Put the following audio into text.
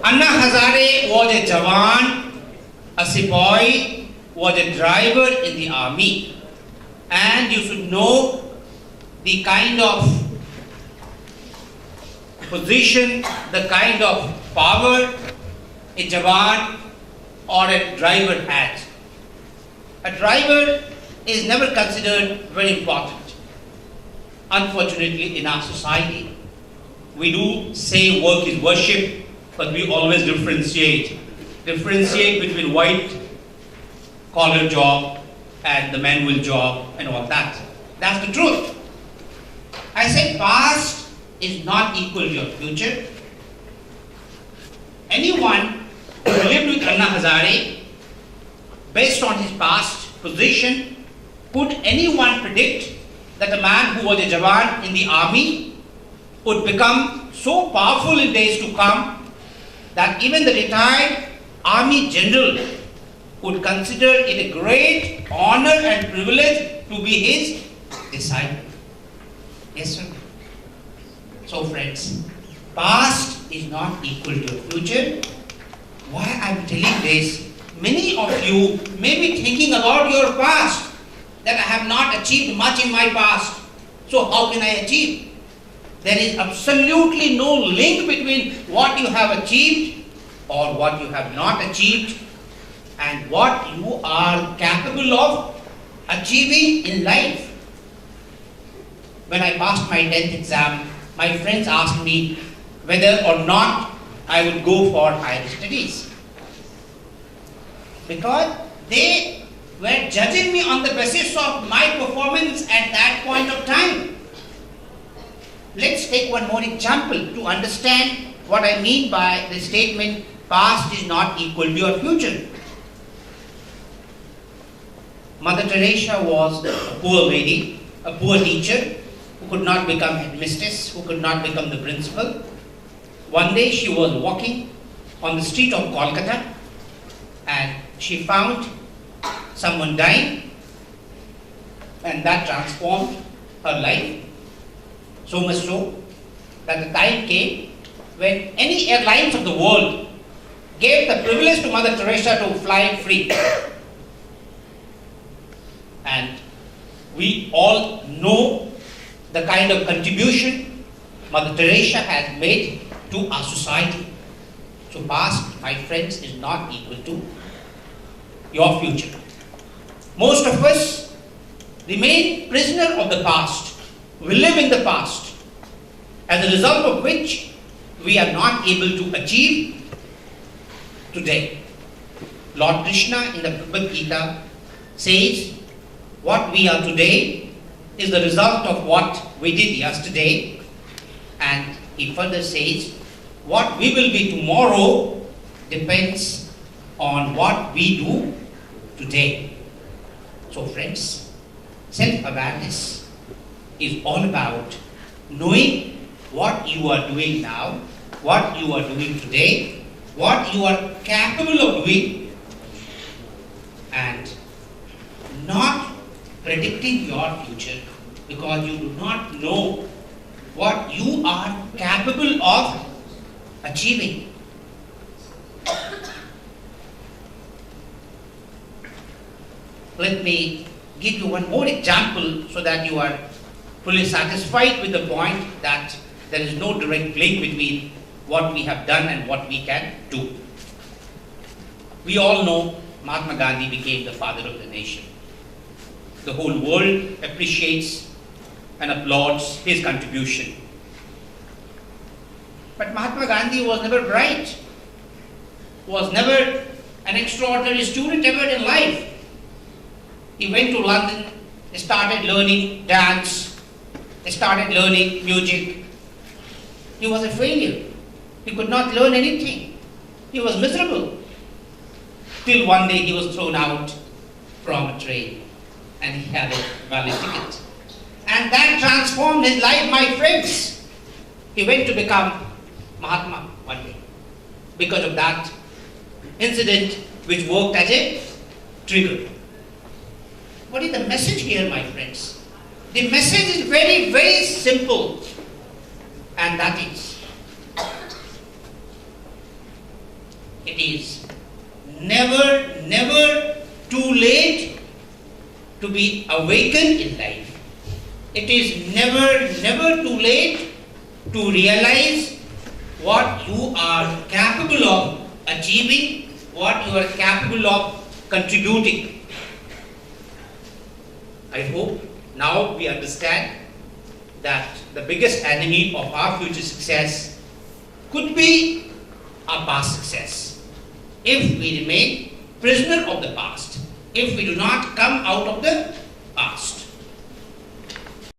Anna Hazare was a Jawan, a Sepoy, was a driver in the army. And you should know the kind of position, the kind of power a Jawan or a driver has. A driver is never considered very important. Unfortunately, in our society, we do say work is worship, but we always differentiate between white-collar job and the manual job and all that. That's the truth. I said past is not equal to your future. Anyone who lived with Anna Hazare, based on his past position, could anyone predict that a man who was a Jawan in the army would become so powerful in days to come that even the retired army general would consider it a great honor and privilege to be his disciple? Yes, sir. So friends, past is not equal to your future. Why I'm telling this, many of you may be thinking about your past, that I have not achieved much in my past, so how can I achieve? There is absolutely no link between what you have achieved or what you have not achieved and what you are capable of achieving in life. When I passed my 10th exam, my friends asked me whether or not I would go for higher studies, because they were judging me on the basis of my performance at that point of time. Let's take one more example to understand what I mean by the statement, past is not equal to your future. Mother Teresa was a poor lady, a poor teacher, who could not become headmistress, who could not become the principal. One day she was walking on the street of Kolkata and she found someone dying, and that transformed her life. So much so that the time came when any airlines of the world gave the privilege to Mother Teresa to fly free. And we all know the kind of contribution Mother Teresa has made to our society. So past, my friends, is not equal to your future. Most of us remain prisoner of the past. We live in the past, as a result of which we are not able to achieve today. Lord Krishna in the Bhagavad Gita says, what we are today is the result of what we did yesterday, and he further says, what we will be tomorrow depends on what we do today. So friends, self-awareness is all about knowing what you are doing now, what you are doing today, what you are capable of doing, and not predicting your future, because you do not know what you are capable of achieving. Let me give you one more example so that you are fully satisfied with the point that there is no direct link between what we have done and what we can do. We all know Mahatma Gandhi became the father of the nation. The whole world appreciates and applauds his contribution. But Mahatma Gandhi was never bright, was never an extraordinary student ever in life. He went to London, started learning dance, started learning music. He was a failure. He could not learn anything. He was miserable. Till one day he was thrown out from a train and he had a valid ticket. And that transformed his life, my friends. He went to become Mahatma one day because of that incident which worked as a trigger. What is the message here, my friends? The message is very, very simple, and that is, it is never, never too late to be awakened in life. It is never, never too late to realize what you are capable of achieving, what you are capable of contributing. I hope now we understand that the biggest enemy of our future success could be our past success. If we remain prisoner of the past, if we do not come out of the past.